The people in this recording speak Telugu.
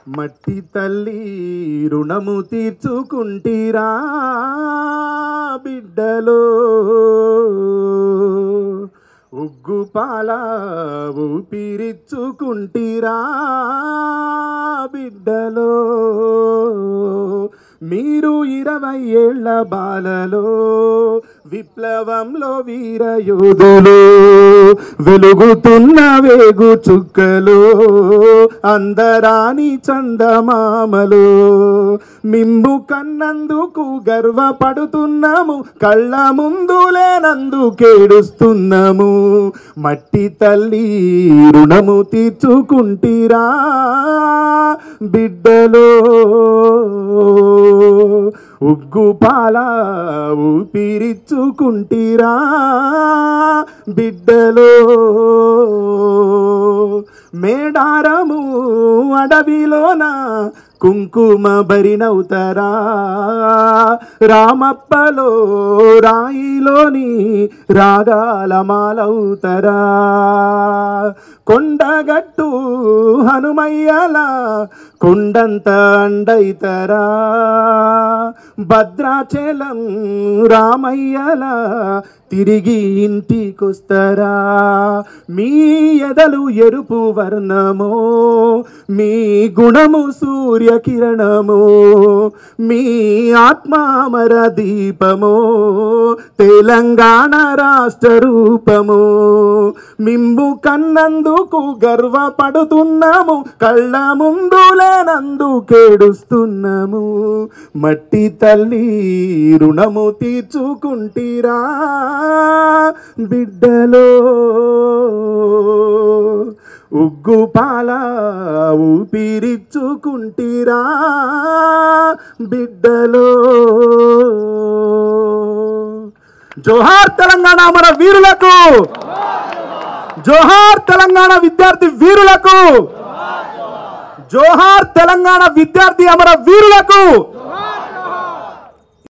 మట్టి తల్లి రుణము తీర్చుకుంటీరా బిడ్డలో, ఉగ్గుపాల ఊపిరిచ్చుకుంటీరా బిడ్డలో. మీరు 20 ఏళ్ల బాలలో విప్లవంలో వీరయోధులు, వెలుగుతున్న వేగు చుక్కలు, అందరాని చందమామలు. మిమ్ము కన్నందుకు గర్వపడుతున్నాము, కళ్ళ ముందు లేనందుకేడుస్తున్నాము. మట్టి తల్లి రుణము తీర్చుకుంటీరా బిడ్డలో, ఉగ్గుపాల ఊపిరిచ్చుకుంటీరా బిడ్డలో. మేడారము అడవిలోన కుంకుమ బరినవుతారా, రామప్పలో రాయిలోని రాగాల మాలవుతారా. కొండగట్టు హనుమయ్యల కొండంత అండైతరా, భద్రాచలం రామయ్యల తిరిగి ఇంటికొస్తారా. మీ ఎదలు ఎరుపు వర్ణమో, మీ గుణము సూర్యకిరణమో, మీ ఆత్మామర దీపమో, తెలంగాణ రాష్ట్ర రూపమో. మిమ్ము కన్నందుకు గర్వపడుతున్నాము, కళ్ళ ముందు లేనందుకేడుస్తున్నాము. మట్టి తల్లి రుణము తీర్చుకుంటీరా బిడ్డలో, ఉగ్గుపాల ఊపిరిచ్చుకుంటీరా బిడ్డలో. జోహార్ తెలంగాణ మన వీరులకు, జోహార్ తెలంగాణ విద్యార్థి వీరులకు, జోహార్ తెలంగాణ విద్యార్థి అమర వీరులకు.